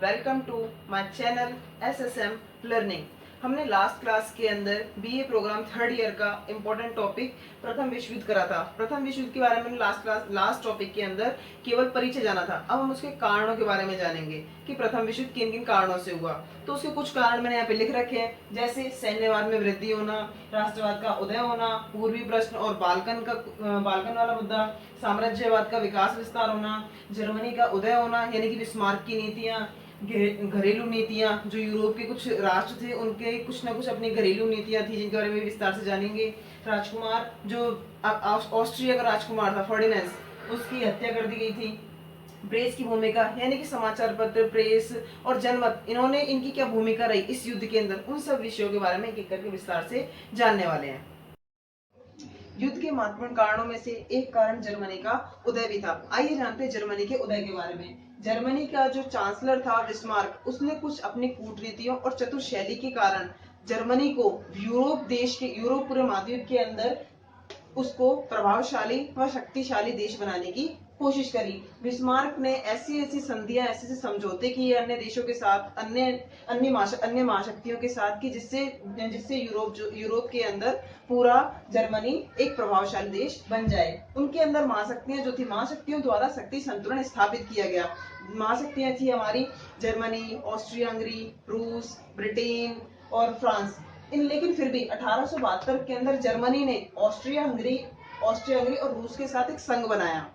Welcome to my channel SSM learning. हमने last class के अंदर BA प्रोग्राम थर्ड ईयर का इम्पोर्टेंट टॉपिक प्रथम विश्व युद्ध करा था। प्रथम विश्व युद्ध के बारे में लास्ट टॉपिक के अंदर केवल परिचय जाना था। अब हम उसके कारणों के बारे में जानेंगे कि प्रथम विश्व युद्ध किन किन कारणों से हुआ। तो उसके कुछ कारण मैंने यहाँ पे लिख रखे हैं, जैसे सैन्यवाद में वृद्धि होना, राष्ट्रवाद का उदय होना, पूर्वी प्रश्न और बाल्कन वाला मुद्दा, साम्राज्यवाद का विकास विस्तार होना, जर्मनी का उदय होना यानी कि बिस्मार्क की नीतियां, घरेलू नीतियां, जो यूरोप के कुछ राष्ट्र थे उनके कुछ ना कुछ अपनी घरेलू नीतियां थी जिनके बारे में विस्तार से जानेंगे। राजकुमार जो ऑस्ट्रिया का राजकुमार था फर्डिनेंड, उसकी हत्या कर दी गई थी। प्रेस की भूमिका यानी कि समाचार पत्र, प्रेस और जनमत, इन्होंने इनकी क्या भूमिका रही इस युद्ध के अंदर, उन सब विषयों के बारे में एक एक करके विस्तार से जानने वाले हैं। युद्ध के महत्वपूर्ण कारणों में से एक कारण जर्मनी का उदय भी था। आइए जानते हैं जर्मनी के उदय के बारे में। जर्मनी का जो चांसलर था बिस्मार्क, उसने कुछ अपनी कूटनीतियों और चतुर शैली के कारण जर्मनी को यूरोप पूरे महाद्वीप के अंदर उसको प्रभावशाली व शक्तिशाली देश बनाने की कोशिश करी। बिस्मार्क ने ऐसी संधियां, ऐसे समझौते किए अन्य देशों के साथ, अन्य महाशक्तियों के साथ, कि जिससे यूरोप के अंदर पूरा जर्मनी एक प्रभावशाली देश बन जाए। उनके अंदर महाशक्तियां जो थी, महाशक्तियों द्वारा शक्ति संतुलन स्थापित किया गया। महाशक्तियां थी हमारी जर्मनी, ऑस्ट्रिया हंगरी, रूस, ब्रिटेन और फ्रांस। लेकिन फिर भी 1872 के अंदर जर्मनी ने ऑस्ट्रिया हंगरी और रूस के साथ एक संघ बनाया।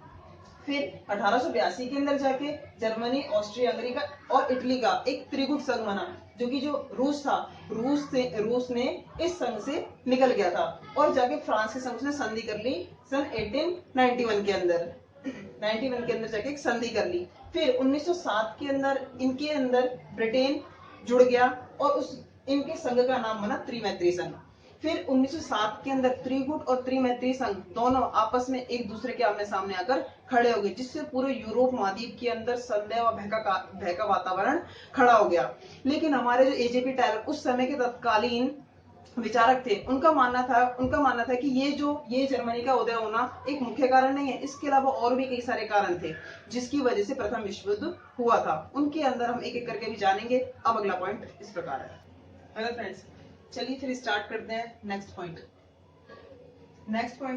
फिर 1882 के अंदर जाके जर्मनी, ऑस्ट्रिया हंगरी का और इटली का एक त्रिगुट संघ बना, जो रूस था, रूस ने इस संघ से निकल गया था और जाके फ्रांस के संघ से संधि कर ली सन 1891 के अंदर। 91 के अंदर जाके एक संधि कर ली। फिर 1907 के अंदर इनके अंदर ब्रिटेन जुड़ गया और इनके संघ का नाम बना त्रिमैत्री संघ। फिर 1907 के अंदर त्रिगुट और त्रिमैत्री संघ दोनों आपस में एक दूसरे के आमने सामने आकर खड़े हो गए, जिससे पूरे यूरोप महाद्वीप के अंदर संदेह व भय का वातावरण खड़ा हो गया। लेकिन हमारे जो AJP टायलर उस समय के तत्कालीन विचारक थे, उनका मानना था कि ये जर्मनी का उदय होना एक मुख्य कारण नहीं है, इसके अलावा और भी कई सारे कारण थे जिसकी वजह से प्रथम विश्व युद्ध हुआ था। उनके अंदर हम एक एक करके भी जानेंगे। अब अगला पॉइंट इस प्रकार है। हेलो फ्रेंड्स, चलिए फिर स्टार्ट करते हैं नेक्स्ट पॉइंट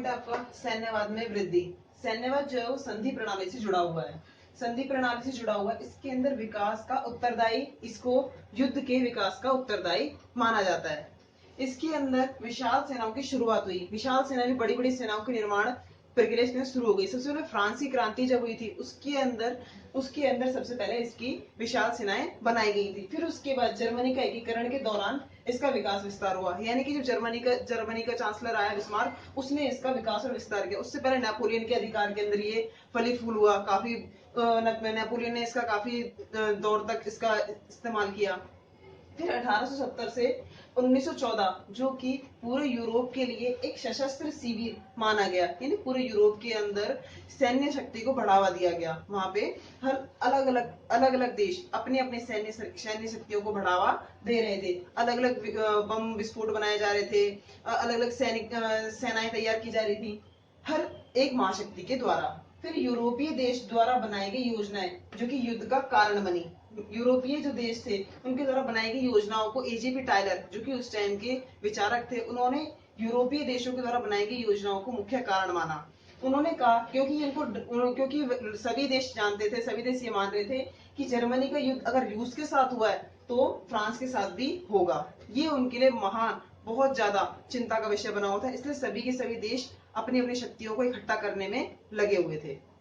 है आपका सैन्यवाद में वृद्धि। सैन्यवाद जो है वो संधि प्रणाली से जुड़ा हुआ है। इसके अंदर विकास का उत्तरदायी, इसको युद्ध के विकास का उत्तरदायी माना जाता है। इसके अंदर विशाल सेनाओं की शुरुआत हुई। विशाल सेना में बड़ी बड़ी सेनाओं के निर्माण प्रक्रिया शुरू हो गई। सबसे पहले फ्रांसीसी क्रांति जब हुई थी, उसके अंदर सबसे पहले इसकी विशाल सेनाएं बनाई गई थी। फिर उसके बाद जर्मनी का एकीकरण के दौरान इसका विकास विस्तार हुआ, यानी कि जब जर्मनी का चांसलर आया बिस्मार्क, उसने इसका विकास और विस्तार किया। उससे पहले नेपोलियन के अधिकार के अंदर ये फली फूल हुआ। काफी नेपोलियन ने इसका काफी दौर तक इसका इस्तेमाल किया। फिर 1870 से 1914 जो कि पूरे यूरोप के लिए एक सशस्त्र शिविर माना गया, यानी पूरे यूरोप के अंदर सैन्य शक्ति को बढ़ावा दिया गया। वहां पे हर अलग अलग देश अपने अपने सैन्य शक्तियों को बढ़ावा दे रहे थे। अलग अलग बम विस्फोट बनाए जा रहे थे, अलग अलग सेनाएं तैयार की जा रही थी, हर एक महाशक्ति के द्वारा। फिर यूरोपीय देश द्वारा बनाई गई योजनाएं जो कि युद्ध का कारण बनी। यूरोपीय जो देश थे उनके द्वारा बनाई गई योजनाओं को AJP टायलर, जो कि उस टाइम के विचारक थे, उन्होंने यूरोपीय देशों के द्वारा बनाई गई योजनाओं को मुख्य कारण माना। उन्होंने कहा क्योंकि सभी देश जानते थे, सभी देश ये मान रहे थे कि जर्मनी का युद्ध अगर रूस के साथ हुआ है तो फ्रांस के साथ भी होगा। ये उनके लिए बहुत ज्यादा चिंता का विषय बना हुआ था। इसलिए सभी के सभी देश अपनी अपनी शक्तियों को इकट्ठा करने में लगे हुए थे।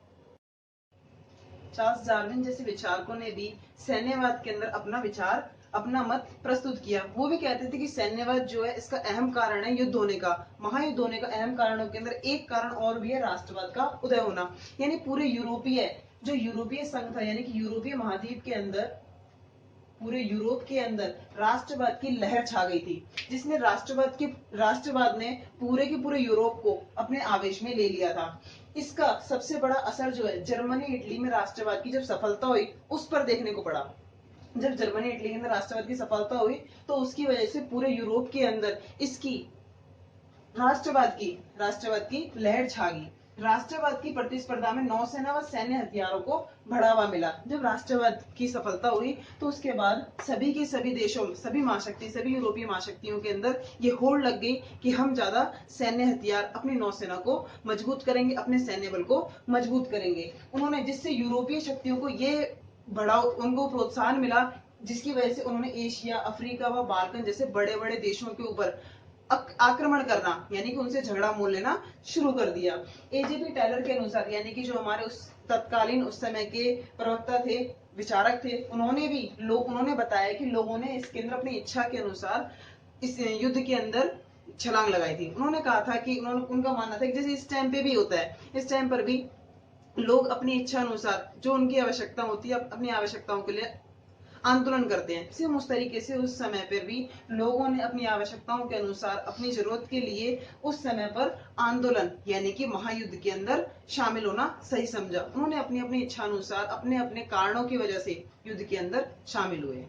चार्ल्स डार्विन जैसे विचारकों ने भी सैन्यवाद के अंदर अपना मत प्रस्तुत किया। वो भी कहते थे कि सैन्यवाद जो है इसका अहम कारण है युद्ध होने का, महायुद्ध होने का अहम कारणों के अंदर एक कारण और भी है राष्ट्रवाद का उदय होना। यानी पूरे यूरोपीय संघ था, यानी कि यूरोपीय महाद्वीप के अंदर, पूरे यूरोप के अंदर राष्ट्रवाद की लहर छा गई थी, जिसने राष्ट्रवाद ने पूरे के पूरे यूरोप को अपने आवेश में ले लिया था। इसका सबसे बड़ा असर जो है जर्मनी इटली में राष्ट्रवाद की जब सफलता हुई उस पर देखने को पड़ा। जब जर्मनी इटली के अंदर राष्ट्रवाद की सफलता हुई तो उसकी वजह से पूरे यूरोप के अंदर इसकी राष्ट्रवाद की लहर छा गई। राष्ट्रवाद की प्रतिस्पर्धा में नौसेना व सैन्य हथियारों को बढ़ावा मिला। जब राष्ट्रवाद की सफलता हुई तो उसके बाद सभी के सभी देशों, सभी महाशक्ति, सभी यूरोपीय महाशक्तियों के अंदर ये होड़ लग गई कि हम ज्यादा सैन्य हथियार, अपनी नौसेना को मजबूत करेंगे, अपने सैन्य बल को मजबूत करेंगे। उन्होंने, जिससे यूरोपीय शक्तियों को ये बढ़ाओ, उनको प्रोत्साहन मिला, जिसकी वजह से उन्होंने एशिया, अफ्रीका व बाल्कन जैसे बड़े बड़े देशों के ऊपर आक्रमण करना, यानी कि उनसे झगड़ा मोल लेना शुरू कर दिया। एजेपी टेलर के अनुसार, यानी कि जो हमारे उस तत्कालीन उस समय के प्रवक्ता थे, विचारक थे, उन्होंने बताया कि लोगों ने इसके अंदर अपनी इच्छा के अनुसार इस युद्ध के अंदर छलांग लगाई थी। उन्होंने कहा था कि उनका मानना था कि जैसे इस टाइम पे भी होता है, इस टाइम पर भी लोग अपनी इच्छा अनुसार जो उनकी आवश्यकता होती है, अपनी आवश्यकताओं के लिए आंदोलन करते हैं। सेम उस तरीके से उस समय पर भी लोगों ने अपनी आवश्यकताओं के अनुसार, अपनी जरूरत के लिए उस समय पर आंदोलन, यानी कि महायुद्ध के अंदर शामिल होना सही समझा। उन्होंने अपनी अपनी इच्छा अनुसार, अपने अपने कारणों की वजह से युद्ध के अंदर शामिल हुए।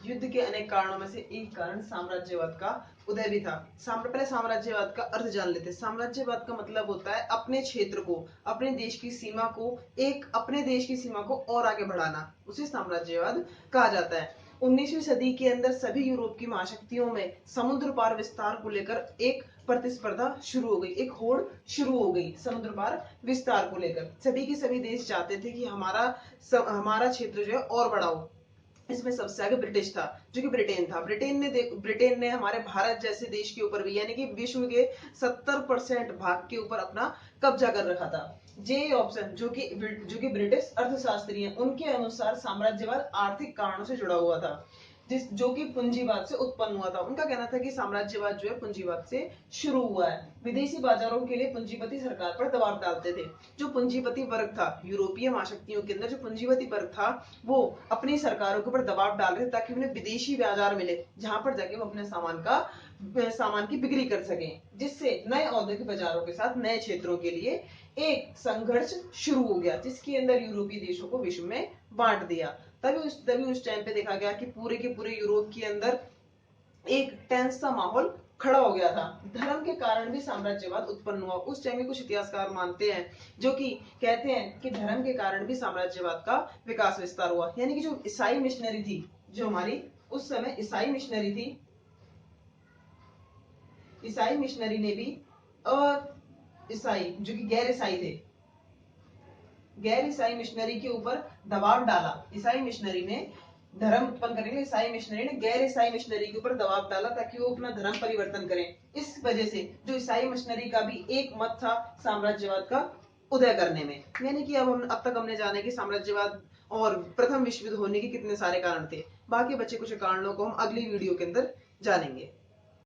युद्ध के अनेक कारणों में से एक कारण साम्राज्यवाद का उदय भी था। पहले साम्राज्यवाद का अर्थ जान लेते हैं। साम्राज्यवाद का मतलब होता है अपने क्षेत्र को, अपने देश की सीमा को, अपने देश की सीमा को और आगे बढ़ाना, उसे साम्राज्यवाद कहा जाता है। 19वीं सदी के अंदर सभी यूरोप की महाशक्तियों में समुद्र पार विस्तार को लेकर एक प्रतिस्पर्धा शुरू हो गई, एक होड़ शुरू हो गई समुद्र पार विस्तार को लेकर। सभी के सभी देश चाहते थे कि हमारा क्षेत्र जो है और बढ़ाओ। इसमें सबसे आगे ब्रिटिश था, जो कि ब्रिटेन था। ब्रिटेन ने हमारे भारत जैसे देश के ऊपर भी, यानी कि विश्व के 70% भाग के ऊपर अपना कब्जा कर रखा था। जे ऑप्शन, जो कि ब्रिटिश अर्थशास्त्री हैं, उनके अनुसार साम्राज्यवाद आर्थिक कारणों से जुड़ा हुआ था, जो कि पूंजीवाद से उत्पन्न हुआ था। उनका कहना था कि साम्राज्यवाद जो है पूंजीवाद से शुरू हुआ है। विदेशी बाजारों के लिए पूंजीपति सरकार पर दबाव डालते थे। जो पूंजीपति वर्ग था, यूरोपीय महाशक्तियों के अंदर जो पूंजीपति वर्ग था, वो अपनी सरकारों के ऊपर दबाव डाल रहे थे ताकि उन्हें विदेशी बाजार मिले, जहां पर जाके वो अपने सामान की बिक्री कर सके, जिससे नए औद्योगिक बाजारों के साथ नए क्षेत्रों के लिए एक संघर्ष शुरू हो गया, जिसके अंदर यूरोपीय देशों को विश्व में बांट दिया। तभी उस टाइम पे देखा गया कि पूरे के पूरे यूरोप के अंदर एक टेंस सा माहौल खड़ा हो गया था। धर्म के कारण भी साम्राज्यवाद उत्पन्न हुआ। उस टाइम में कुछ इतिहासकार मानते हैं, जो कि कहते हैं कि धर्म के कारण भी साम्राज्यवाद का विकास विस्तार हुआ। यानी कि जो ईसाई मिशनरी थी, जो हमारी उस समय ईसाई मिशनरी थी, ईसाई मिशनरी ने भी ईसाई जो कि गैर ईसाई थे, गैर ईसाई मिशनरी के ऊपर दबाव डाला। ईसाई मिशनरी ने धर्म उत्पन्न करने के लिए ईसाई मिशनरी ने गैर ईसाई मिशनरी के ऊपर दबाव डाला ताकि वो अपना धर्म परिवर्तन करें। इस वजह से जो ईसाई मिशनरी का भी एक मत था साम्राज्यवाद का उदय करने में। यानी कि अब तक हमने जाना कि साम्राज्यवाद और प्रथम विश्व युद्ध होने के कितने सारे कारण थे। बाकी बचे कुछ कारणों को हम अगली वीडियो के अंदर जानेंगे।